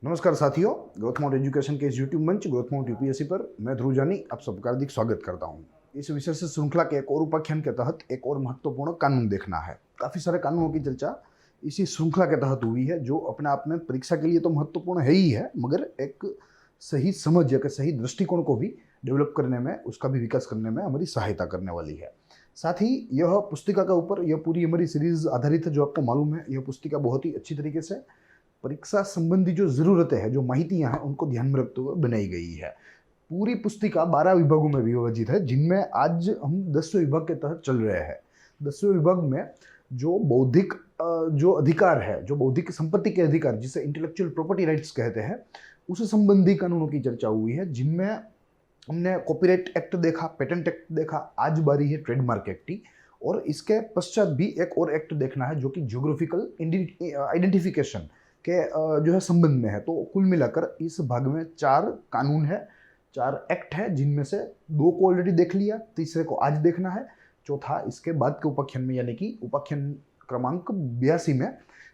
नमस्कार साथियों, growth mount education के इस यूट्यूब मंच ग्रोथ माउंट यूपीएससी पर मैं ध्रुव जानी आप सबका हार्दिक स्वागत करता हूं। इस विषय से श्रृंखला के एक और उपाख्यान के तहत एक और महत्वपूर्ण कानून देखना है। काफ़ी सारे कानूनों की चर्चा इसी श्रृंखला के तहत हुई है, जो अपने आप में परीक्षा के लिए तो महत्वपूर्ण है ही है, मगर एक सही समझ या सही दृष्टिकोण को भी डेवलप करने में, उसका भी विकास करने में हमारी सहायता करने वाली है। साथ ही यह पुस्तिका का ऊपर यह पूरी हमारी सीरीज आधारित है, जो आपको मालूम है। यह पुस्तिका बहुत ही अच्छी तरीके से परीक्षा संबंधी जो ज़रूरतें हैं, जो माहितियाँ हैं, उनको ध्यान में रखते हुए बनाई गई है। पूरी पुस्तिका 12 विभागों में विभाजित है, जिनमें आज हम 10वें विभाग के तहत चल रहे हैं। 10वें विभाग में जो बौद्धिक जो अधिकार है, जो बौद्धिक संपत्ति के अधिकार, जिसे इंटेलेक्चुअल प्रॉपर्टी राइट्स कहते हैं, उस संबंधी कानूनों की चर्चा हुई है, जिनमें हमने कॉपीराइट एक्ट देखा, पेटेंट एक्ट देखा, आज बारी है ट्रेडमार्क एक्ट की। और इसके पश्चात भी एक और एक्ट देखना है, जो कि ज्योग्राफिकल आइडेंटिफिकेशन के जो है संबंध में है। तो कुल मिलाकर इस भाग में 4 कानून है, 4 एक्ट है, जिनमें से 2 को ऑलरेडी देख लिया, तीसरे को आज देखना है, चौथा इसके बाद के उपाख्यान में, यानी कि उपाख्यान क्रमांक 82 में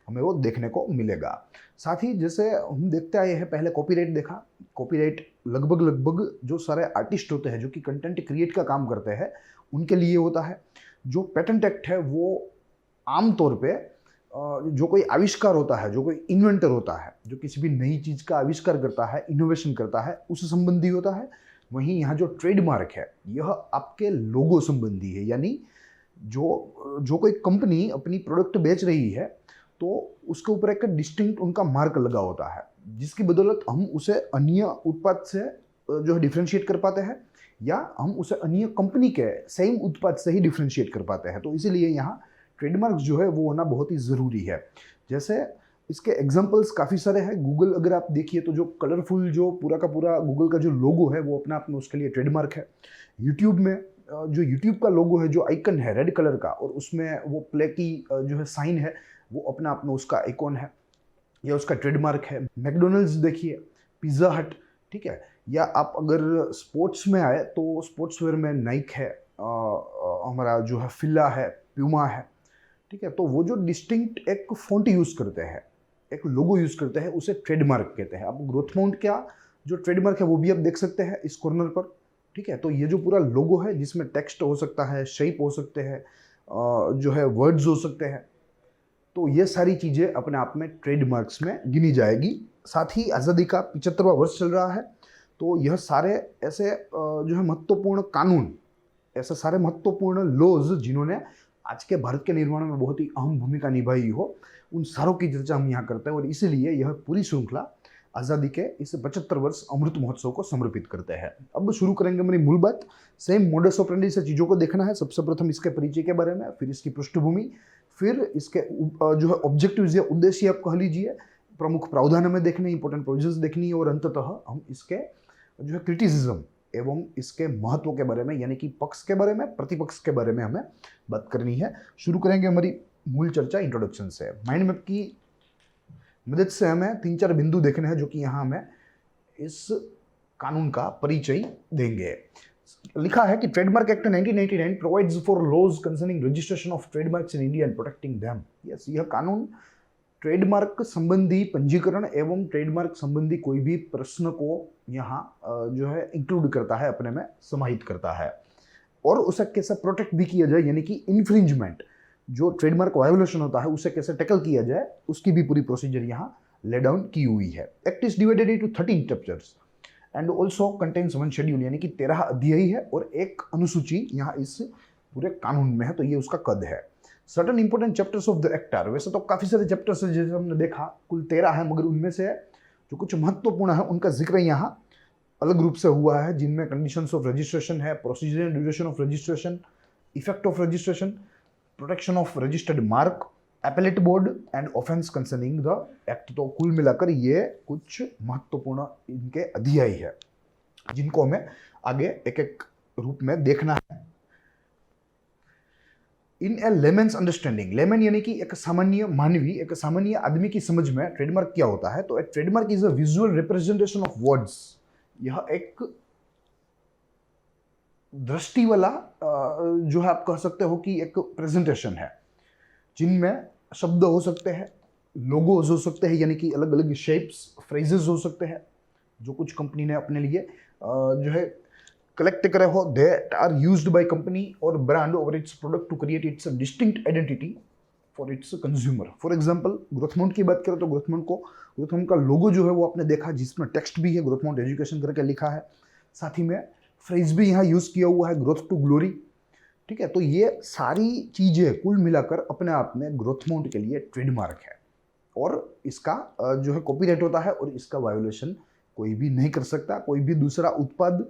हमें वो देखने को मिलेगा। साथ ही जैसे हम देखते आए हैं, पहले कॉपीराइट देखा। कॉपीराइट लगभग जो सारे आर्टिस्ट होते हैं, जो कि कंटेंट क्रिएट का काम करते हैं, उनके लिए होता है। जो पेटेंट एक्ट है वो आमतौर पे जो कोई आविष्कार होता है, जो कोई इन्वेंटर होता है, जो किसी भी नई चीज़ का आविष्कार करता है, इनोवेशन करता है, उस संबंधी होता है। वहीं यहाँ जो ट्रेडमार्क है, यह आपके लोगो संबंधी है, यानी जो कोई कंपनी अपनी प्रोडक्ट बेच रही है, तो उसके ऊपर एक डिस्टिंक्ट उनका मार्क लगा होता है, जिसकी बदौलत हम उसे अन्य उत्पाद से जो है डिफ्रेंशिएट कर पाते हैं, या हम उसे अन्य कंपनी के सेम उत्पाद से ही डिफ्रेंशिएट कर पाते हैं। तो इसीलिए यहाँ ट्रेडमार्क जो है वो होना बहुत ही ज़रूरी है। जैसे इसके एग्जांपल्स काफ़ी सारे हैं। गूगल अगर आप देखिए तो जो कलरफुल, जो पूरा का पूरा गूगल का जो लोगो है, वो अपने आप में उसके लिए ट्रेडमार्क है। यूट्यूब में जो यूट्यूब का लोगो है, जो आइकन है रेड कलर का, और उसमें वो प्ले की जो है साइन है, वो अपने आप में उसका आइकॉन है, या उसका ट्रेडमार्क है। मैकडोनल्ड्स देखिए, पिज़्ज़ा हट, ठीक है। या आप अगर स्पोर्ट्स में आए तो स्पोर्ट्स वेयर में नाइक है, हमारा जो है फिला है, प्यूमा है, ठीक है। तो वो जो डिस्टिंक्ट एक फॉन्ट यूज़ करते हैं, एक लोगो यूज़ करते हैं, उसे ट्रेडमार्क कहते हैं। आप ग्रोथ माउंट का जो ट्रेडमार्क है वो भी आप देख सकते हैं इस कॉर्नर पर, ठीक है। तो ये जो पूरा लोगो है, जिसमें टेक्स्ट हो सकता है, शेप हो सकते हैं, जो है वर्ड्स हो सकते हैं, तो ये सारी चीज़ें अपने आप में ट्रेडमार्क्स में गिनी जाएगी। साथ ही आज़ादी का 75वां वर्ष चल रहा है, तो यह सारे ऐसे जो है महत्वपूर्ण कानून, ऐसे सारे महत्वपूर्ण लॉज, जिन्होंने आज के भारत के निर्माण में बहुत ही अहम भूमिका निभाई हो, उन सारों की चर्चा हम यहाँ करते हैं। और इसीलिए यह पूरी श्रृंखला आज़ादी के इस 75 वर्ष अमृत महोत्सव को समर्पित करते हैं। अब शुरू करेंगे हमारी मूल बात। सेम मोडस ऑपरेंडी से चीज़ों को देखना है। सबसे प्रथम इसके परिचय के बारे में, फिर इसकी पृष्ठभूमि, फिर इसके जो है ऑब्जेक्टिव्स या उद्देश्य आप कह लीजिए, प्रमुख प्रावधान हमें देखने, इंपॉर्टेंट प्रोविजंस देखनी है, और अंततः हम इसके जो है क्रिटिसिज्म एवं इसके महत्व के बारे में, यानी कि पक्ष के बारे में, प्रतिपक्ष के बारे में हमें बात करनी है। शुरू करेंगे हमारी मूल चर्चा इंट्रोडक्शन से। माइंड मैप की मदद से हमें 3-4 बिंदु देखने हैं, जो कि यहाँ हमें इस कानून का परिचय देंगे। लिखा है कि trademark act 1999 provides for laws concerning registration of trademarks in India and protecting them. Yes, यह कानून ट्रेडमार्क संबंधी पंजीकरण एवं ट्रेडमार्क संबंधी कोई भी प्रश्न को यहाँ जो है इंक्लूड करता है, अपने में समाहित करता है, और उसे कैसे प्रोटेक्ट भी किया जाए, यानी कि इन्फ्रिंजमेंट, जो ट्रेडमार्क वायोलेशन होता है, उसे कैसे टैकल किया जाए, उसकी भी पूरी प्रोसीजर यहाँ ले डाउन की हुई है। Act is divided into 13 chapters and also contains 1 schedule, यानी कि 13 अध्याय है और एक अनुसूची यहाँ इस पूरे कानून में है, तो ये उसका कद है। Certain important chapters of the act are, वैसे तो काफ़ी सारे चैप्टर्स हैं, जैसे हमने देखा कुल 13 है, मगर उनमें से जो कुछ महत्वपूर्ण है उनका जिक्र यहाँ अलग रूप से हुआ है, जिनमें कंडीशंस ऑफ रजिस्ट्रेशन है, procedure and duration of registration, effect of registration, protection of registered mark, appellate board and offence concerning the act. तो कुल मिलाकर ये कुछ महत्वपूर्ण इनके अध्याय है, जिनको हमें आगे एक एक रूप में देखना है। इन ए लेमन्स अंडरस्टैंडिंग, लेमन यानी कि एक सामान्य मानवी, एक सामान्य आदमी की समझ में ट्रेडमार्क क्या होता है, तो एक trademark is a visual representation of words. यह एक दृष्टि वाला जो है आप कह सकते हो कि एक प्रेजेंटेशन है, जिनमें शब्द हो सकते हैं, लोगोज हो सकते हैं, यानी कि अलग अलग शेप्स, फ्रेजेस हो सकते हैं जो कुछ कंपनी ने अपने लिए जो है कलेक्ट करे हो, that are used by company और brand over its product to create its distinct identity for its consumer. For example ग्रोथ माउंट की बात करें तो ग्रोथ माउंट का लोगो जो है वो आपने देखा, जिसमें टेक्स्ट भी है, ग्रोथ माउंट एजुकेशन करके लिखा है, साथ ही में फ्रेज भी यहाँ यूज किया हुआ है, ग्रोथ टू ग्लोरी। ठीक है, तो ये सारी चीजें कुल मिलाकर अपने आप में ग्रोथ माउंट के लिए ट्रेडमार्क है और इसका जो है कॉपीराइट होता है और इसका वायोलेशन कोई भी नहीं कर सकता। कोई भी दूसरा उत्पाद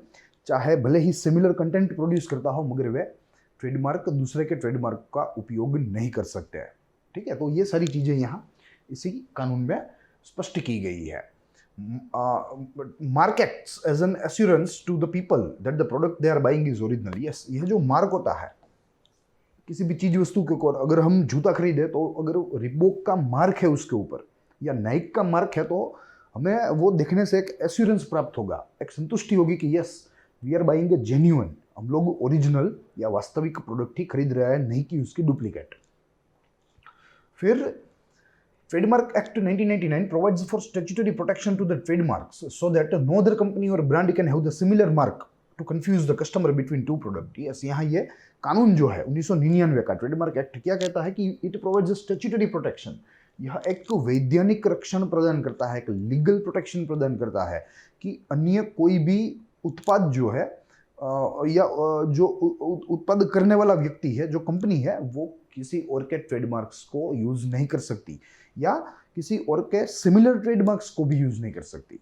चाहे भले ही सिमिलर कंटेंट प्रोड्यूस करता हो, मगर वे ट्रेडमार्क दूसरे के ट्रेडमार्क का उपयोग नहीं कर सकते हैं। ठीक है, तो ये सारी चीजें यहाँ इसी कानून में स्पष्ट की गई है। Mark acts as an assurance to the people that the product they are buying is original. Yes, यह जो मार्क होता है किसी भी चीज वस्तु के ऊपर, अगर हम जूता खरीदे तो अगर रिबॉक का मार्क है उसके ऊपर या नाइक का मार्क है, तो हमें वो देखने से एक एश्योरेंस प्राप्त होगा, एक संतुष्टि होगी कि yes we are buying a genuine, हम लोग ओरिजिनल या वास्तविक प्रोडक्ट ही खरीद रहे हैं, नहीं कि उसकी डुप्लीकेट। फिर trademark act 1999 provides for statutory protection to the trademarks so that no other company or brand can have the similar mark to confuse the customer between two products. Yes, यहाँ ये कानून जो है 1999 का ट्रेडमार्क एक्ट क्या कहता है कि इट प्रोवाइड्स स्टैट्यूटरी प्रोटेक्शन। यह एक वैधानिक रक्षण प्रदान करता है, एक लीगल प्रोटेक्शन प्रदान करता है कि अन्य कोई भी उत्पाद जो है या जो उत्पाद करने वाला व्यक्ति है, जो कंपनी है, वो किसी और के ट्रेडमार्क्स को यूज नहीं कर सकती या किसी और के सिमिलर ट्रेडमार्क्स को भी यूज नहीं कर सकती।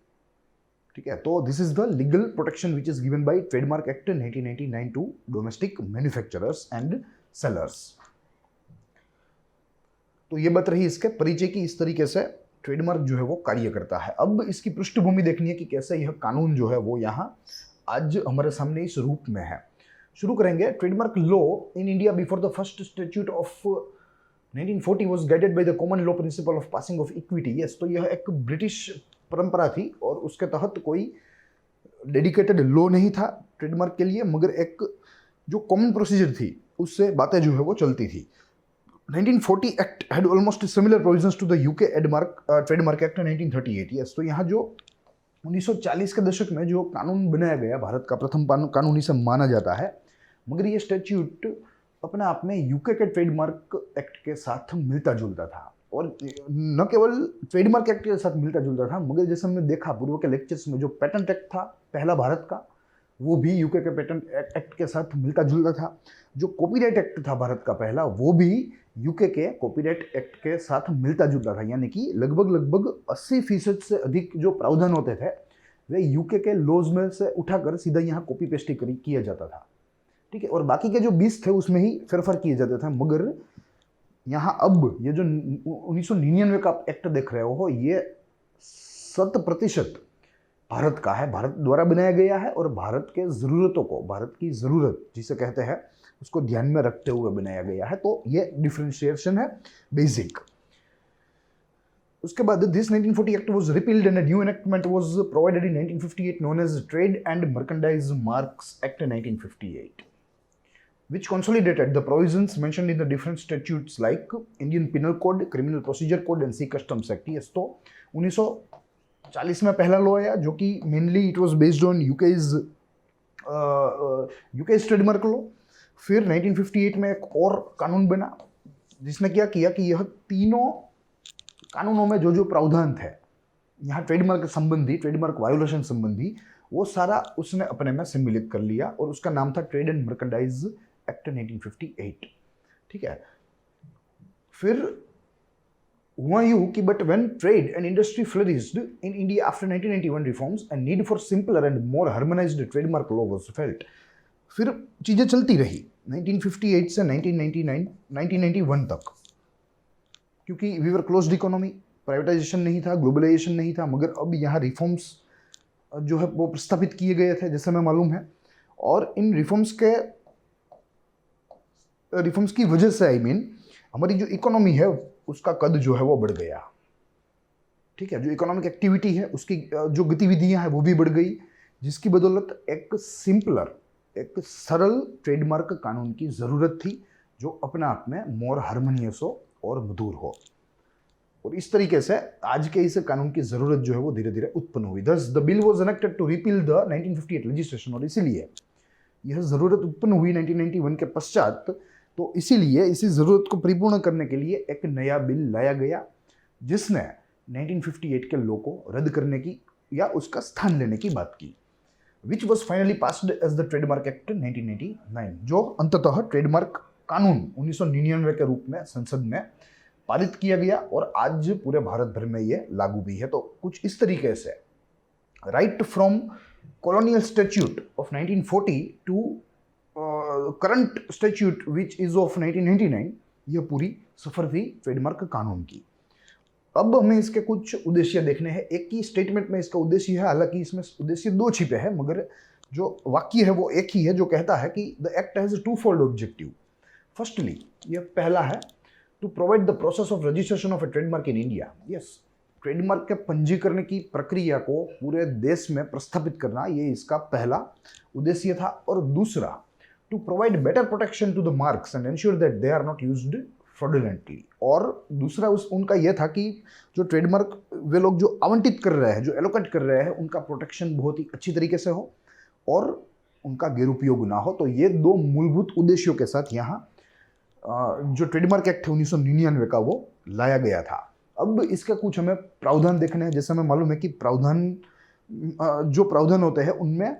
ठीक है, तो this is the legal protection which is given by trademark act 1999 to domestic manufacturers and sellers. तो ये बात रही इसके परिचय की, इस तरीके से ट्रेडमार्क जो है वो कार्य करता है। अब इसकी पृष्ठभूमि देखनी है कि कैसे यह कानून जो है वो यहाँ आज हमारे सामने इस रूप में है। शुरू करेंगे। Trademark law in India before the first statute of 1940 was guided by the common law principle of passing of equity. Yes, तो यह एक ब्रिटिश परंपरा थी और उसके तहत कोई डेडिकेटेड लॉ नहीं था ट्रेडमार्क के लिए, मगर एक जो कॉमन प्रोसीजर थी उससे बातें जो है वो चलती थी। 1940 act had almost similar provisions to the UK trademark act 1938। Yes, तो यहाँ जो 1940 के दशक में जो कानून बनाया गया, भारत का प्रथम कानून इसे माना जाता है, मगर ये स्टैट्यूट अपने आप में यूके के ट्रेडमार्क एक्ट के साथ मिलता जुलता था और न केवल ट्रेडमार्क एक्ट के साथ मिलता जुलता था, मगर जैसे हमने देखा पूर्व के लेक्चर्स में, जो पेटेंट एक्ट था पहला भारत का, वो भी यूके के पेटेंट एक्ट के साथ मिलता जुलता था। जो कॉपीराइट एक्ट था भारत का पहला, वो भी यूके के कॉपीराइट एक्ट के साथ मिलता जुलता था, यानी कि लगभग 80% से अधिक जो प्रावधान होते थे वे यूके के लॉज में से उठाकर सीधा यहाँ कॉपी पेस्ट किया जाता था। ठीक है, और बाकी के जो 20 थे उसमें ही फेरफार किए जाते थे। मगर यहाँ अब ये जो 1999 का एक्ट देख रहे हो, ये 100% भारत का है, भारत द्वारा बनाया गया है और भारत के ज़रूरतों को, भारत की ज़रूरत जिसे कहते हैं, उसको ध्यान में रखते हुए बनाया गया है। तो ये डिफरेंशिएशन है बेसिक। उसके बाद this 1940 act was repealed and a new enactment was provided in 1958 known as trade and merchandise marks act 1958 which consolidated the provisions mentioned in the different statutes like Indian Penal Code, Criminal Procedure Code and Sea Customs Act। yes, तो 1940 में पहला law आया जो कि mainly it was based on UK's trademark law. फिर 1958 में एक और कानून बना जिसने क्या किया कि यह तीनों कानूनों में जो जो प्रावधान थे यहाँ ट्रेडमार्क संबंधी, ट्रेडमार्क वायोलेशन संबंधी, वो सारा उसने अपने में सम्मिलित कर लिया और उसका नाम था ट्रेड एंड मर्केंडाइज एक्ट 1958। ठीक है, फिर हुआ यूं कि but when trade and industry flourished in India after 1991 reforms and need for simpler and more harmonised trademark law was felt. फिर चीजें चलती रही 1958 से 1991 तक, क्योंकि we were closed economy, privatisation नहीं था, ग्लोबलाइजेशन नहीं था, मगर अब यहाँ रिफॉर्म्स जो है वो प्रस्तावित किए गए थे जैसे हमें मालूम है, और इन रिफॉर्म्स की वजह से हमारी जो इकोनॉमी है उसका कद जो है वो बढ़ गया। ठीक है, जो इकोनॉमिक एक्टिविटी है उसकी जो गतिविधियां हैं वो भी बढ़ गई, जिसकी बदौलत एक सिंपलर, एक सरल ट्रेडमार्क कानून की ज़रूरत थी जो अपने आप में मोर हार्मोनियस हो और मधुर हो। और इस तरीके से आज के इस कानून की जरूरत जो है वो धीरे धीरे उत्पन्न हुई। Thus the bill was enacted to repeal the 1958 legislation, और इसीलिए यह जरूरत उत्पन्न हुई 1991 के पश्चात। तो इसीलिए इसी जरूरत को परिपूर्ण करने के लिए एक नया बिल लाया गया जिसने 1958 के लॉ को रद्द करने की या उसका स्थान लेने की बात की, which was finally passed as the trademark act 1989, जो अंततः ट्रेडमार्क कानून 1999 के रूप में संसद में पारित किया गया और आज पूरे भारत भर में ये लागू भी है। तो कुछ इस तरीके से right from colonial statute of 1940 to current statute which is of 1999, यह पूरी सफर थी ट्रेडमार्क कानून की। अब हमें इसके कुछ उद्देश्य देखने हैं। एक ही स्टेटमेंट में इसका उद्देश्य है, हालांकि इसमें उद्देश्य दो छिपे हैं, मगर जो वाक्य है वो एक ही है, जो कहता है कि the act has two fold objective. Firstly, यह पहला है, to provide the process of registration of a trademark in India. Yes, trademark के पंजीकरण की प्रक्रिया को पूरे देश में प्रस्थापित करना, ये इसका पहला उद्देश्य था। और दूसरा, to provide better protection to the marks and ensure that they are not used fraudulently. और दूसरा उनका यह था कि जो ट्रेडमार्क वे लोग जो आवंटित कर रहे हैं, जो एलोकेट कर रहे हैं, उनका प्रोटेक्शन बहुत ही अच्छी तरीके से हो और उनका गैरउपयोग ना हो। तो ये दो मूलभूत उद्देश्यों के साथ यहाँ जो ट्रेडमार्क एक्ट 1999 का वो लाया गया था। अब इसका कुछ हमें प्रावधान देखने हैं। जैसे हमें मालूम है कि जो प्रावधान होते हैं उनमें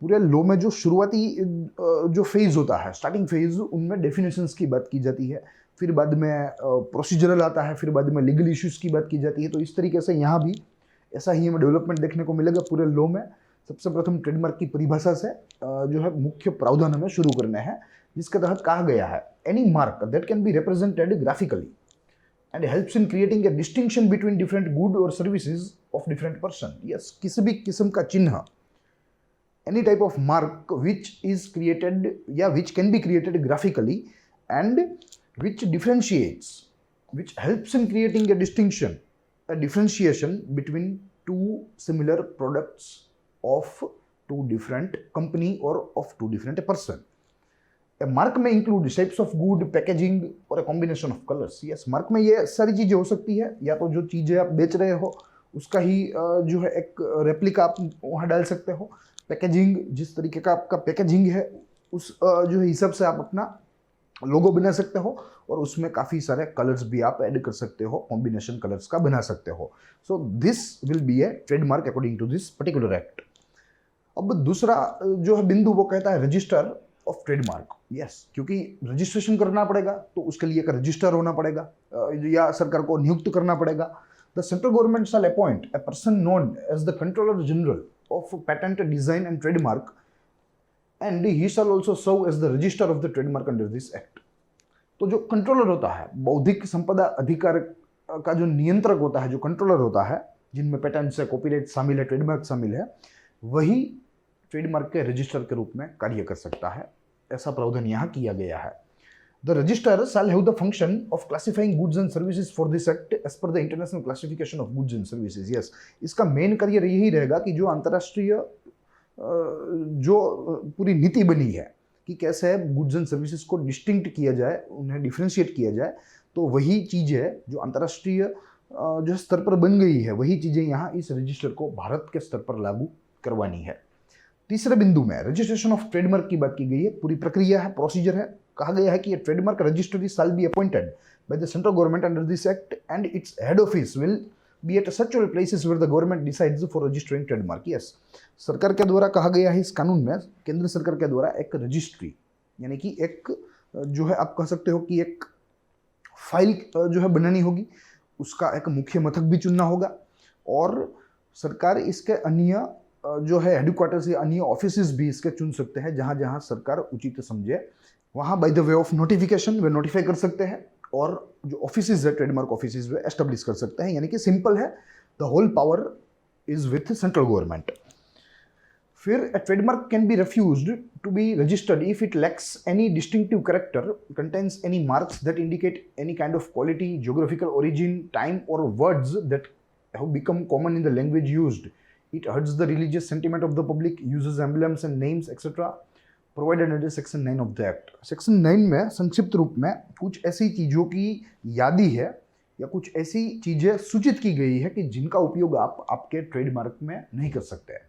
पूरे लॉ में जो शुरुआती जो फेज होता है, स्टार्टिंग फेज, उनमें डेफिनेशंस की बात की जाती है, फिर बाद में प्रोसीजरल आता है, फिर बाद में लीगल इश्यूज की बात की जाती है। तो इस तरीके से यहाँ भी ऐसा ही हमें डेवलपमेंट देखने को मिलेगा पूरे लॉ में। सबसे प्रथम ट्रेडमार्क की परिभाषा से जो है मुख्य प्रावधान हमें शुरू करने हैं, जिसके तहत कहा गया है, any mark that can be represented graphically and helps in creating a distinction between different good और services of different person. Yes, किसी भी किस्म का चिन्ह, any type of mark which is created या which can be created graphically and which differentiates, which helps in creating a distinction, a differentiation between two similar products of two different company or of two different person. A mark may include shapes of good, packaging or a combination of colors. Yes, mark में ये सारी चीजें हो सकती है, या तो जो चीजें आप बेच रहे हो उसका ही जो है एक रेप्लिका आप वहाँ डाल सकते हो। पैकेजिंग, जिस तरीके का आपका पैकेजिंग है उस जो हिसाब से आप अपना लोगो बना सकते हो, और उसमें काफ़ी सारे कलर्स भी आप ऐड कर सकते हो, कॉम्बिनेशन कलर्स का बना सकते हो। So this will be a trademark according to this particular act. अब दूसरा जो है बिंदु वो कहता है रजिस्टर ऑफ ट्रेडमार्क। यस, क्योंकि रजिस्ट्रेशन करना पड़ेगा तो उसके लिए एक रजिस्टर होना पड़ेगा या सरकार को नियुक्त करना पड़ेगा। The central government shall appoint a person known as the controller general of patent, design and trademark, and he shall also serve as the registrar of the trademark under this act. तो जो controller होता है, बौद्धिक संपदा अधिकार का जो नियंत्रक होता है, जो कंट्रोलर होता है, जिनमें पेटेंट से कॉपीराइट शामिल है, ट्रेडमार्क शामिल है, वही ट्रेडमार्क के रजिस्टर के रूप में कार्य कर सकता है। ऐसा प्रावधान यहाँ किया गया है। The registrar shall have the function of classifying goods and services for this act as per the international classification of goods and services. Yes, इसका मेन कार्य यही रहेगा कि जो अंतर्राष्ट्रीय जो पूरी नीति बनी है कि कैसे गुड्स एंड सर्विसेज को डिस्टिंक्ट किया जाए, उन्हें डिफ्रेंशिएट किया जाए, तो वही चीज़ें जो अंतर्राष्ट्रीय जो स्तर पर बन गई है, वही चीज़ें यहाँ इस रजिस्टर को भारत के स्तर पर लागू करवानी है। तीसरे बिंदु में रजिस्ट्रेशन ऑफ ट्रेडमार्क की बात की गई है, पूरी प्रक्रिया है, प्रोसीजर है। कहा गया है कि trademark registry shall be appointed by the central government under this act and its head office will be at such places where the government decides for registering trademark. Yes, सरकार के द्वारा कहा गया है इस कानून में, केंद्र सरकार के द्वारा एक रजिस्ट्री, यानी कि एक जो है आप कह सकते हो कि एक फाइल जो है बनानी होगी, उसका एक मुख्य मथक भी चुनना होगा, और सरकार इसके अन्य जो है हेडक्वार्टर्स या अन्य ऑफिसेज भी इसके चुन सकते हैं, जहाँ जहाँ सरकार उचित समझे वहाँ by the way of notification way notify कर सकते हैं, और जो ऑफिसेज है ट्रेडमार्क ऑफिसेज वे एस्टेब्लिश कर सकते हैं। यानी कि सिंपल है, the whole power is with central government. फिर a trademark can be refused to be registered if it lacks any distinctive character, contains any marks that indicate any kind of quality, geographical origin, time or words that have become common in the language used. It hurts the religious sentiment of the public, uses emblems and names etc. Provided under section 9 of the act. Section 9 में संक्षिप्त रूप में कुछ ऐसी चीज़ों की यादी है या कुछ ऐसी चीज़ें सूचित की गई है कि जिनका उपयोग आप आपके ट्रेडमार्क में नहीं कर सकते हैं,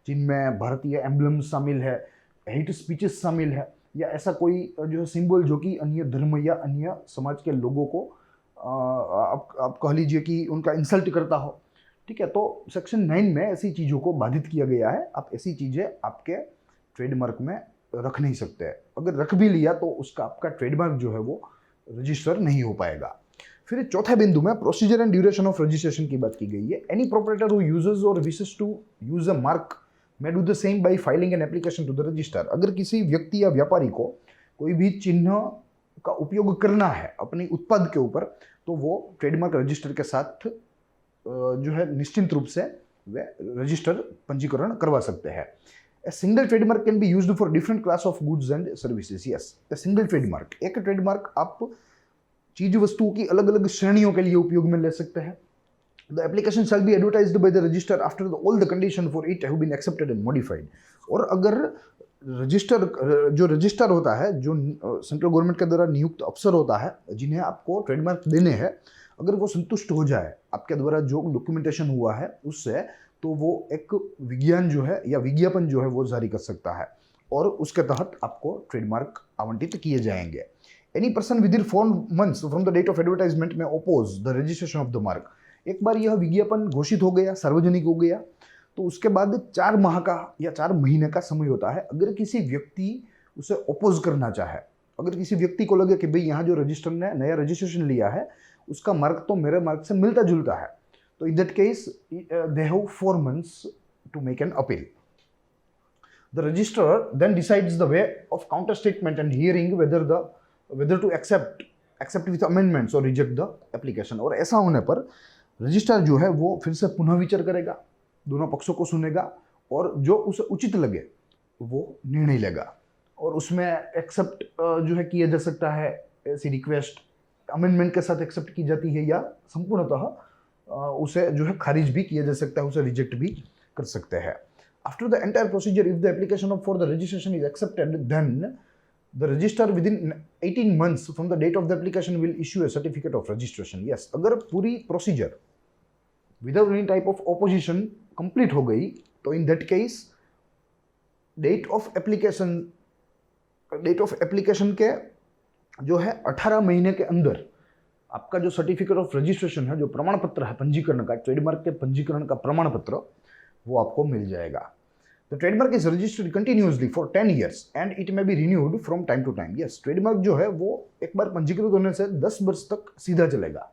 जिनमें भारतीय एम्बलम शामिल है, हेट स्पीचेस शामिल है, या ऐसा कोई जो सिंबल जो कि अन्य धर्म या अन्य समाज के लोगों को आप कह लीजिए कि उनका इंसल्ट करता हो। ठीक है, तो सेक्शन 9 में ऐसी चीज़ों को बाधित किया गया है। आप ऐसी चीज़ें आपके ट्रेडमार्क में रख नहीं सकते हैं। अगर रख भी लिया तो उसका आपका ट्रेडमार्क जो है वो रजिस्टर नहीं हो पाएगा। फिर चौथे बिंदु में procedure and duration of registration की बात की गई है। Any proprietor who uses or wishes to use a mark may do the same by filing an application to the register। अगर किसी व्यक्ति या व्यापारी को कोई भी चिन्ह का उपयोग करना है अपने उत्पाद के ऊपर, तो वो ट्रेडमार्क रजिस्टर के साथ जो है निश्चित रूप से वे रजिस्टर पंजीकरण करवा सकते हैं। A single trademark can be used for different class of goods and services। Yes, a single trademark, एक ट्रेडमार्क आप चीज वस्तुओं की अलग अलग श्रेणियों के लिए उपयोग में ले सकते हैं। The application shall be advertised by the register after all the conditions for it have been accepted and modified। और अगर जो रजिस्टर होता है, जो सेंट्रल गवर्नमेंट के द्वारा नियुक्त अफसर होता है जिन्हें आपको ट्रेडमार्क देने हैं, अगर वो संतुष्ट हो जाए आपके द्वारा जो डॉक्यूमेंटेशन हुआ है उससे, तो वो एक विज्ञान जो है या विज्ञापन जो है वो जारी कर सकता है और उसके तहत आपको ट्रेडमार्क आवंटित किए जाएंगे। Any person within 4 months from the date of advertisement may oppose the registration of the mark. एक बार यह विज्ञापन घोषित हो गया, सार्वजनिक हो गया, तो उसके बाद 4 माह का या 4 महीने का समय होता है। अगर किसी व्यक्ति उसे ओपोज करना चाहे, अगर किसी व्यक्ति को लगे कि भाई यहाँ जो रजिस्टर ने नया रजिस्ट्रेशन लिया है उसका मार्क तो मेरे मार्क से मिलता जुलता है, तो in that case they have 4 months to make an appeal. The registrar then decides the way of counter statement and hearing whether to accept with amendments or reject the application. और ऐसा होने पर registrar जो है वो फिर से पुनः विचार करेगा, दोनों पक्षों को सुनेगा और जो उसे उचित लगे वो निर्णय लेगा। और उसमें एक्सेप्ट जो है किया जा सकता है, ऐसी रिक्वेस्ट अमेंडमेंट के साथ एक्सेप्ट की जाती है या संपूर्णतः उसे जो है खारिज भी किया जा सकता है, उसे रिजेक्ट भी कर सकते हैं। After the entire procedure if the application for the registration is accepted then the register within 18 months from the date of the application will issue a certificate of registration। yes, अगर पूरी procedure without any type of opposition complete हो गई तो in that case date of application के जो है 18 महीने के अंदर आपका जो सर्टिफिकेट ऑफ रजिस्ट्रेशन है, जो प्रमाण पत्र है पंजीकरण का, ट्रेडमार्क के पंजीकरण का प्रमाण पत्र, वो आपको मिल जाएगा। The trademark is registered continuously for 10 years and it may be renewed from time to time। yes, trademark जो है वो एक बार पंजीकृत होने से 10 वर्ष तक सीधा चलेगा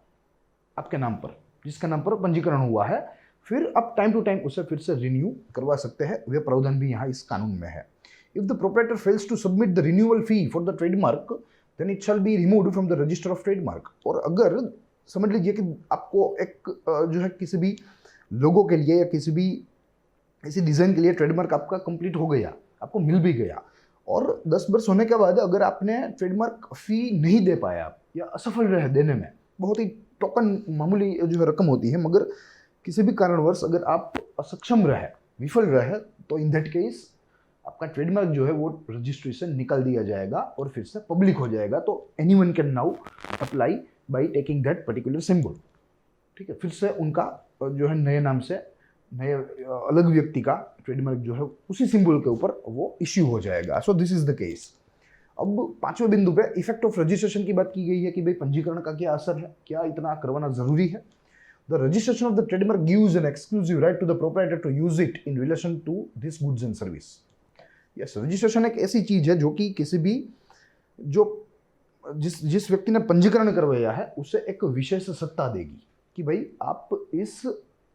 आपके नाम पर, जिसका नाम पर पंजीकरण हुआ है। फिर आप टाइम टू टाइम उसे फिर से रिन्यू करवा सकते हैं, वे प्रावधान भी यहाँ इस कानून में है। If the proprietor fails to submit the renewal fee for the trademark then it shall be removed from the register of trademark. और अगर समझ लीजिए कि आपको एक जो है किसी भी लोगों के लिए या किसी भी इसी डिज़ाइन के लिए ट्रेडमार्क आपका कंप्लीट हो गया, आपको मिल भी गया, और 10 वर्ष होने के बाद अगर आपने ट्रेडमार्क फी नहीं दे पाया या असफल रहे देने में, बहुत ही टोकन मामूली जो है रकम होती है, मगर किसी भी कारणवश अगर आप असक्षम रहे, विफल रहे, तो इन दैट केस आपका ट्रेडमार्क जो है वो रजिस्ट्री से निकाल दिया जाएगा और फिर से पब्लिक हो जाएगा। तो anyone can now apply by taking that particular symbol. ठीक है, फिर से उनका जो है नए नाम से नए अलग व्यक्ति का ट्रेडमार्क जो है उसी सिंबल के ऊपर वो इश्यू हो जाएगा। So this is the case. अब 5वें बिंदु पे इफेक्ट ऑफ रजिस्ट्रेशन की बात की गई है कि भाई पंजीकरण का क्या असर है, क्या इतना करवाना जरूरी है। The registration of the trademark gives an exclusive right to the proprietor to use it in relation to this goods and service. Yes, registration एक ऐसी चीज है जो कि किसी भी जिस व्यक्ति ने पंजीकरण करवाया है उसे एक विशेष सत्ता देगी कि भाई आप इस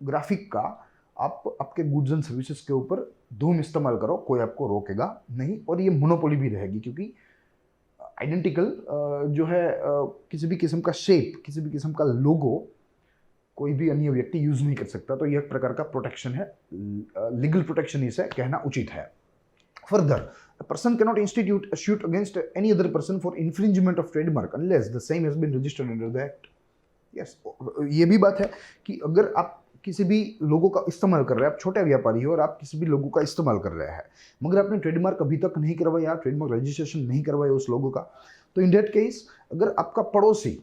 ग्राफिक का आप आपके गुड्स एंड सर्विसेज के ऊपर धूम इस्तेमाल करो, कोई आपको रोकेगा नहीं, और ये मोनोपोली भी रहेगी क्योंकि आइडेंटिकल जो है किसी भी किस्म का शेप, किसी भी किस्म का लोगो कोई भी अन्य व्यक्ति यूज नहीं कर सकता। तो यह एक प्रकार का प्रोटेक्शन है, लीगल प्रोटेक्शन इसे कहना उचित है। Further, a person cannot institute a suit against any other person for infringement of trademark unless the same has been registered under the act। yes, ये भी बात है कि अगर आप किसी भी लोगों का इस्तेमाल कर रहे हैं, आप छोटे व्यापारी हो और आप किसी भी लोगों का इस्तेमाल कर रहे हैं, मगर आपने ट्रेडमार्क अभी तक नहीं करवाया, ट्रेडमार्क रजिस्ट्रेशन नहीं करवाया उस लोगों का, तो इन दैट केस अगर आपका पड़ोसी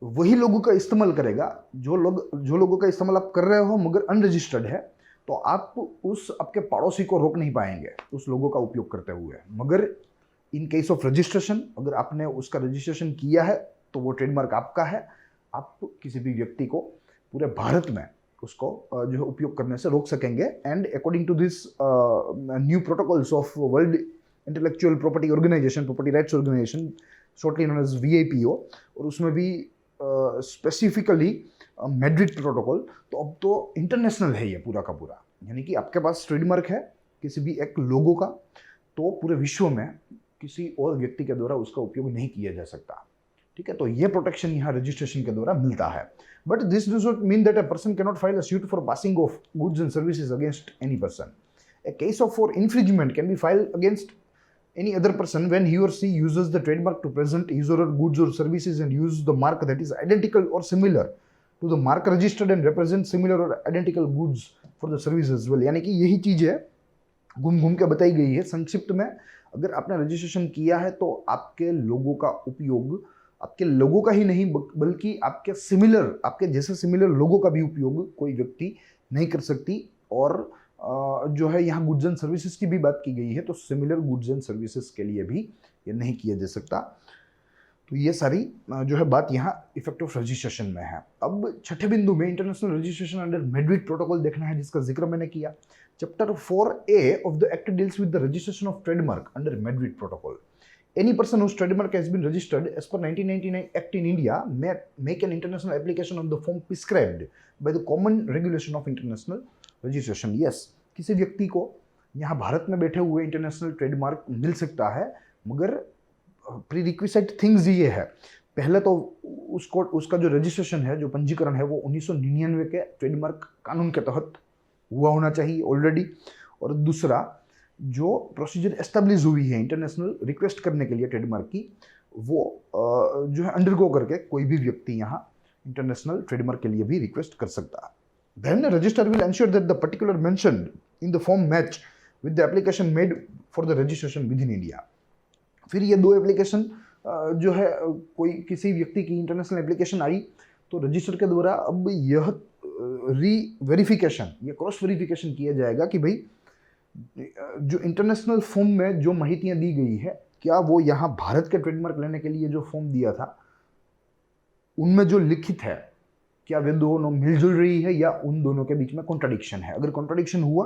वही लोगों का इस्तेमाल करेगा जो लोगों का इस्तेमाल आप कर रहे हो मगर अनरजिस्टर्ड है, तो आप उस आपके पड़ोसी को रोक नहीं पाएंगे उस लोगों का उपयोग करते हुए। मगर इन केस ऑफ रजिस्ट्रेशन, अगर आपने उसका रजिस्ट्रेशन किया है तो वो ट्रेडमार्क आपका है। आप किसी भी व्यक्ति को पूरे भारत में उसको जो है उपयोग करने से रोक सकेंगे। And according to this new protocols of world intellectual property organization, property rights organization, shortly known as VIPO, और उसमें भी स्पेसिफिकली मैड्रिड प्रोटोकॉल, तो अब तो इंटरनेशनल है ये पूरा का पूरा। यानी कि आपके पास ट्रेडमार्क है किसी भी एक लोगो का, तो पूरे विश्व में किसी और व्यक्ति के द्वारा उसका उपयोग नहीं किया जा सकता। ठीक है, तो ये प्रोटेक्शन यहाँ रजिस्ट्रेशन के द्वारा मिलता है। But this does not mean that a person can not file a suit for passing of goods and services against any person. A case of for infringement can be filed against any other person when he or she uses the trademark to present his or her goods or services and use the mark that is identical or similar to the mark registered and represent similar or identical goods for the services as well। यानी कि यही चीज है, घूम घूम के बताई गई है संक्षिप्त में। अगर आपने रजिस्ट्रेशन किया है तो आपके लोगों का उपयोग, आपके लोगों का ही नहीं बल्कि आपके जैसे सिमिलर लोगों का भी उपयोग कोई व्यक्ति नहीं कर सकती। और जो है यहाँ गुड्स एंड सर्विसेज की भी बात की गई है, तो सिमिलर गुड्स एंड सर्विसेज के लिए भी ये नहीं किया जा सकता। तो ये सारी जो है बात यहाँ इफेक्ट ऑफ रजिस्ट्रेशन में है। अब छठे बिंदु में international registration under Madrid protocol देखना है, जिसका जिक्र मैंने किया। Chapter 4A of the act deals with the registration of trademark under Madrid protocol. Any person whose trademark has been registered as per 1999 Act in India may make an international application on the form prescribed by the common regulation of international registration। Yes, किसी व्यक्ति को यहाँ भारत में बैठे हुए international trademark मिल सकता है, मगर प्री रिक्विजिट थिंग्स ये है। पहले तो उसका जो रजिस्ट्रेशन है, जो पंजीकरण है, वो 1999 के ट्रेडमार्क कानून के तहत हुआ होना चाहिए ऑलरेडी। और दूसरा, जो प्रोसीजर एस्टेब्लिश हुई है इंटरनेशनल रिक्वेस्ट करने के लिए ट्रेडमार्क की, वो जो है अंडरगो करके कोई भी व्यक्ति यहाँ इंटरनेशनल ट्रेडमार्क के लिए भी रिक्वेस्ट कर सकता है। Then the registrar will ensure that the particular mentioned in the form match with the application made for the registration within India। फिर ये दो एप्लीकेशन जो है, कोई किसी व्यक्ति की इंटरनेशनल एप्लीकेशन आई तो रजिस्टर के द्वारा अब यह वेरिफिकेशन, ये क्रॉस वेरिफिकेशन किया जाएगा कि भाई जो इंटरनेशनल फॉर्म में जो माहितियां दी गई है, क्या वो यहाँ भारत के ट्रेडमार्क लेने के लिए जो फॉर्म दिया था उनमें जो लिखित है, क्या वे दोनों मिलजुल रही है या उन दोनों के बीच में कॉन्ट्राडिक्शन है। अगर कॉन्ट्राडिक्शन हुआ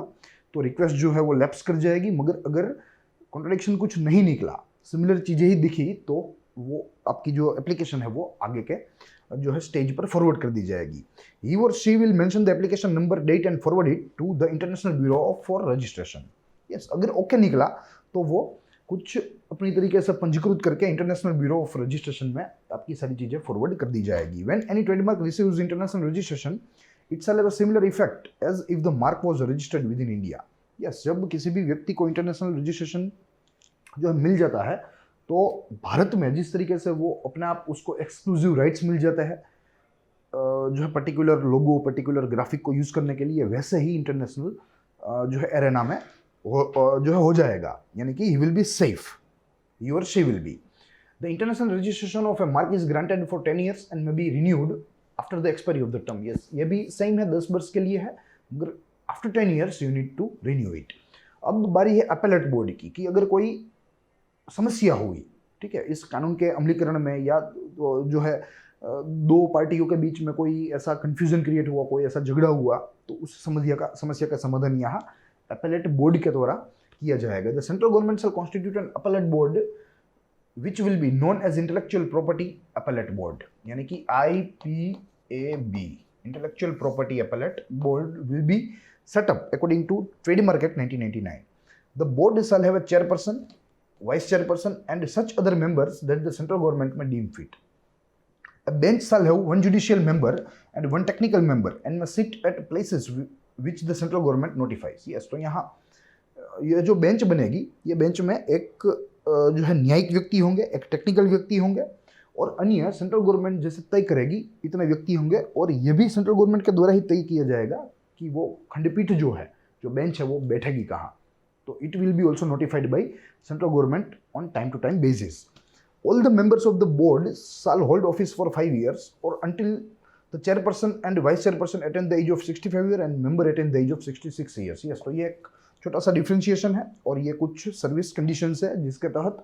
तो रिक्वेस्ट जो है वो लैप्स कर जाएगी, मगर अगर कॉन्ट्राडिक्शन कुछ नहीं निकला, सिमिलर चीज़ें ही दिखी, तो वो आपकी जो एप्लीकेशन है वो आगे के जो है स्टेज पर फॉरवर्ड कर दी जाएगी। He or she will mention the application number, date and forward it to the international bureau for registration. Yes, अगर ओके निकला तो वो कुछ अपनी तरीके से पंजीकृत करके इंटरनेशनल ब्यूरो ऑफ रजिस्ट्रेशन में आपकी सारी चीजें फॉरवर्ड कर दी जाएगी। When any trademark receives international registration it shall have a similar effect as if the mark was registered within India. Yes, जब किसी भी व्यक्ति को इंटरनेशनल रजिस्ट्रेशन जो है मिल जाता है, तो भारत में जिस तरीके से वो अपने आप उसको एक्सक्लूसिव राइट्स मिल जाते हैं जो है पर्टिकुलर लोगो, पर्टिकुलर ग्राफिक को यूज करने के लिए, वैसे ही इंटरनेशनल जो है एरेना में जो है हो जाएगा। यानी कि he will be safe, he or she will be। The international registration of a mark is granted for 10 years and may be renewed after the expiry of the term। Yes, ये भी same है, 10 वर्ष के लिए है, मगर after 10 years you need to renew it। अब बारी है अपीलेट बोर्ड की, कि अगर कोई समस्या हुई, ठीक है, इस कानून के अमलीकरण में, या जो है दो पार्टियों के बीच में कोई ऐसा कंफ्यूजन क्रिएट हुआ, कोई ऐसा झगड़ा हुआ, तो उस समस्या का समाधान यहाँ अपीलेट बोर्ड के द्वारा किया जाएगा। The central government shall constitute an appellate board which will be known as intellectual property appellate board. यानी कि IPAB, intellectual property appellate board, will be set up according to Trademark Act 1999। The board shall have a chairperson, vice chairperson and such other members that the central government may deem fit। A bench shall have one judicial member and one technical member and may sit at places which the central government notifies। Yes, तो यहाँ ये जो bench बनेगी, ये bench में एक जो है न्यायिक व्यक्ति होंगे, एक टेक्निकल व्यक्ति होंगे, और अन्य सेंट्रल गवर्नमेंट जैसे तय करेगी इतने व्यक्ति होंगे। और ये भी सेंट्रल गवर्नमेंट के द्वारा ही तय किया जाएगा कि वो खंडपीठ जो है, जो बेंच है, वो बैठेगी कहाँ। तो it will be also notified by central government on time to time basis. All the members of the board shall hold office for 5 years or until the chairperson and vice chairperson attain the age of 65 year and member attain the age of 66 years. Yes, तो ये एक छोटा सा differentiation है और ये कुछ service conditions है जिसके तहत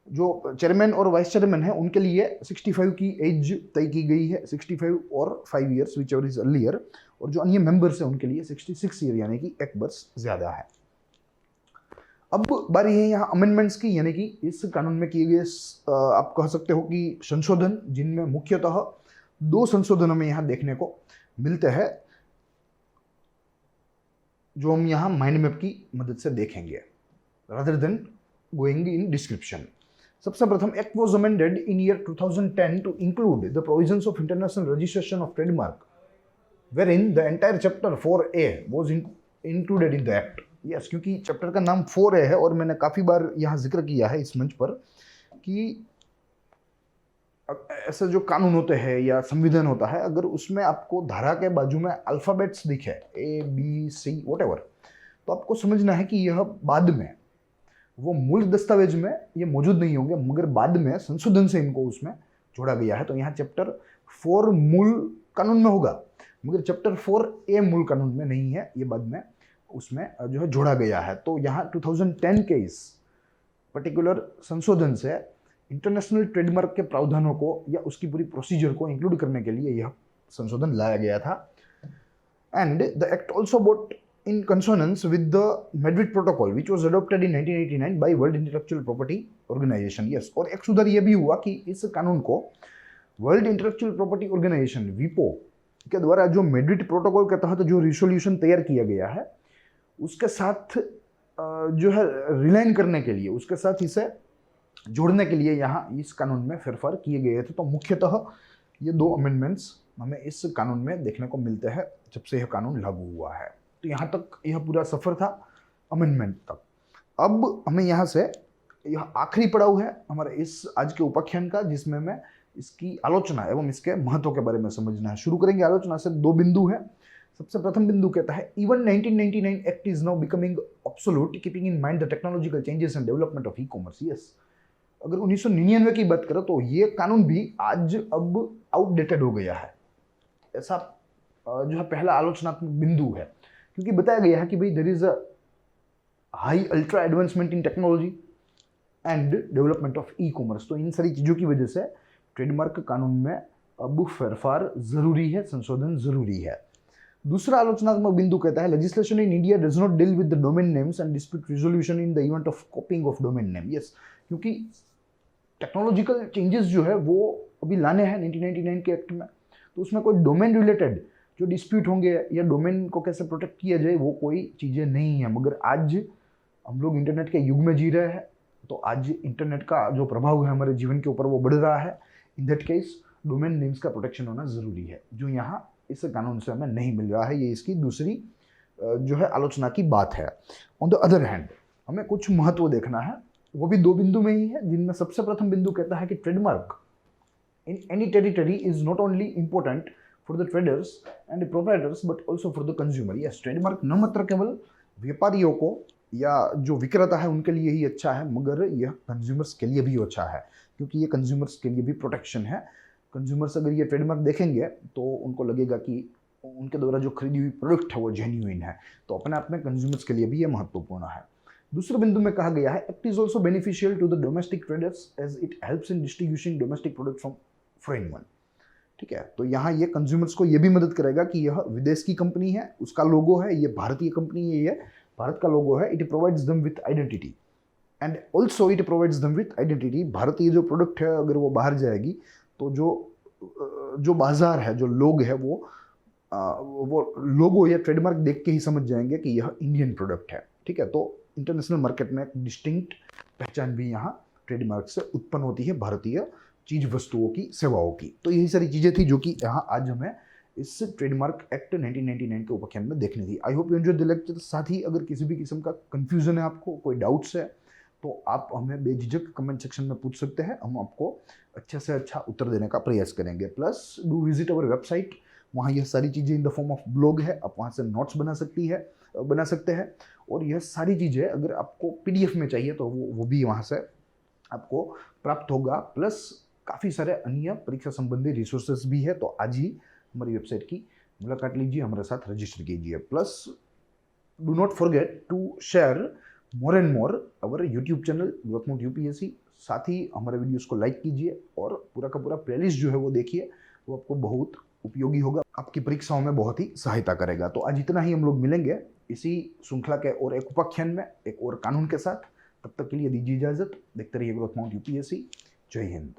जो चेयरमैन और वाइस चेयरमैन है उनके लिए 65 की एज तय की गई है, 65 और 5 years which ever is earlier, और जो अन्य मेंबर्स हैं उनके लिए 66 ईयर यानी कि एक वर्ष ज्यादा है। अब बारी है यहाँ अमेंडमेंट्स की, यानी कि इस कानून में किए गए आप कह सकते हो कि संशोधन, जिनमें मुख्यतः 2 संशोधन हमें यहाँ देखने को मिलते हैं जो हम यहाँ माइंड मैप की मदद से देखेंगे rather than going in description. सबसे प्रथम, act was amended in year 2010 to include the provisions of international registration of trademark wherein the entire chapter 4A was included in the act. Yes, क्योंकि chapter का नाम 4A है और मैंने काफ़ी बार यहाँ जिक्र किया है इस मंच पर कि ऐसे जो कानून होते हैं या संविधान होता है, अगर उसमें आपको धारा के बाजू में अल्फ़ाबेट्स दिखे ABC व्हाटएवर, तो आपको समझना है कि यह बाद में वो मूल दस्तावेज में ये मौजूद नहीं होंगे, मगर बाद में संशोधन से इनको उसमें जोड़ा गया है। तो यहाँ चैप्टर 4 मूल कानून में होगा, मगर चैप्टर 4A मूल कानून में नहीं है, ये बाद में उसमें जो है जोड़ा गया है। तो यहाँ 2010 के इस पर्टिकुलर संशोधन से इंटरनेशनल ट्रेडमार्क के प्रावधानों को या उसकी पूरी प्रोसीजर को इंक्लूड करने के लिए यह संशोधन लाया गया था। And the act also boat in consonance with the Madrid Protocol which was adopted in 1989 by World Intellectual Property Organization. Yes, और एक सुधार ये भी हुआ कि इस कानून को वर्ल्ड इंटेलेक्चुअल प्रॉपर्टी ऑर्गेनाइजेशन विपो के द्वारा जो मैड्रिड प्रोटोकॉल के तहत जो रिसोल्यूशन तैयार किया गया है उसके साथ जो है रिलाइन करने के लिए, उसके साथ इसे जोड़ने के लिए यहाँ इस कानून में फेरफार किए गए थे। तो मुख्यतः ये 2 अमेंडमेंट्स हमें इस कानून में देखने को मिलते हैं जब से यह कानून लागू हुआ है। तो यहाँ तक यह पूरा सफ़र था अमेंडमेंट तक। अब हमें यहाँ से यह आखिरी पड़ाव है हमारे इस आज के उपाख्यान का, जिसमें मैं इसकी आलोचना एवं इसके महत्व के बारे में समझना है। शुरू करेंगे आलोचना से। 2 बिंदु है। सबसे प्रथम बिंदु कहता है, even 1999 act is now becoming obsolete keeping in mind the technological changes and development of e-commerce. Yes, अगर 1999 की बात करें तो ये कानून भी आज अब आउटडेटेड हो गया है, ऐसा जो है पहला आलोचनात्मक बिंदु है, क्योंकि बताया गया है कि भाई there is a high ultra advancement in technology and development of e-commerce. तो इन सारी चीज़ों की वजह से ट्रेडमार्क कानून में अब फेरफार जरूरी है, संशोधन जरूरी है। दूसरा आलोचनात्मक बिंदु कहता है, legislation in India does not deal with the domain names and dispute resolution in the event of कॉपिंग of domain name. Yes, क्योंकि टेक्नोलॉजिकल चेंजेस जो है वो अभी लाने हैं 1999 के एक्ट में, तो उसमें कोई डोमेन रिलेटेड जो डिस्प्यूट होंगे या डोमेन को कैसे प्रोटेक्ट किया जाए वो कोई चीज़ें नहीं है। मगर आज हम लोग इंटरनेट के युग में जी रहे हैं, तो आज इंटरनेट का जो प्रभाव है हमारे जीवन के ऊपर वो बढ़ रहा है। इन दैट केस डोमेन नेम्स का प्रोटेक्शन होना ज़रूरी है, जो यहाँ इस कानून से हमें नहीं मिल रहा है। ये इसकी दूसरी जो है आलोचना की बात है। ऑन द अदर हैंड हमें कुछ महत्व देखना है, वो भी 2 बिंदु में ही है, जिनमें सबसे प्रथम बिंदु कहता है कि trademark in any territory is not only important for the traders and proprietors but also for the consumer. Yes, trademark न मात्र केवल व्यापारियों को या जो विक्रेता है उनके लिए ही अच्छा है, मगर यह कंज्यूमर्स के लिए भी अच्छा है, क्योंकि ये कंज्यूमर्स के लिए भी प्रोटेक्शन है। कंज्यूमर्स अगर ये ट्रेडमार्क देखेंगे तो उनको लगेगा कि उनके द्वारा जो खरीदी हुई प्रोडक्ट है वो जेन्युइन है, तो अपने आप में कंज्यूमर्स के लिए भी ये महत्वपूर्ण है। दूसरे बिंदु में कहा गया है, act is also beneficial to the domestic traders as it helps in distribution domestic product from foreign one. ठीक है, तो यहाँ ये कंज्यूमर्स को ये भी मदद करेगा कि यह विदेश की कंपनी है, उसका लोगो है, ये भारतीय कंपनी है, ये भारत का लोगो है। It provides them with identity and also it provides them with identity. भारतीय जो प्रोडक्ट है अगर वो बाहर जाएगी तो जो बाजार है, जो लोग है, वो लोगो या ट्रेडमार्क देख के ही समझ जाएंगे कि यह इंडियन प्रोडक्ट है। ठीक है, तो इंटरनेशनल मार्केट में एक डिस्टिंक्ट पहचान भी यहाँ ट्रेडमार्क से उत्पन्न होती है भारतीय चीज वस्तुओं की, सेवाओं की। तो यही सारी चीज़ें थी जो कि यहाँ आज हमें इस ट्रेडमार्क एक्ट 1999 के उपाख्यान में देखनी थी। I hope you enjoy the lecture. साथ ही अगर किसी भी किस्म का कंफ्यूजन है, आपको कोई डाउट्स है, तो आप हमें बेझिझक कमेंट सेक्शन में पूछ सकते हैं, हम आपको अच्छे से अच्छा उत्तर देने का प्रयास करेंगे। Plus do visit our website, वहाँ यह सारी चीज़ें in the form of blog है, आप वहाँ से नोट्स बना सकते हैं। और यह सारी चीज़ें अगर आपको PDF में चाहिए तो वो भी वहाँ से आपको प्राप्त होगा। प्लस काफ़ी सारे अन्य परीक्षा संबंधी रिसोर्सेज भी है, तो आज ही हमारी वेबसाइट की मुलाकात लीजिए, हमारे साथ रजिस्टर कीजिए। Plus do not forget to share more and more our YouTube channel growth mode UPSC. साथ ही हमारे वीडियोस को लाइक कीजिए और पूरा का पूरा प्लेलिस्ट जो है वो देखिए, वो आपको बहुत उपयोगी होगा, आपकी परीक्षाओं में बहुत ही सहायता करेगा। तो आज इतना ही, हम लोग मिलेंगे इसी श्रृंखला के और एक उपाख्यान में, एक और कानून के साथ। तब तक के लिए दीजिए इजाजत। देखते रहिए ग्रोथ माउंट यूपीएससी। जय हिंद।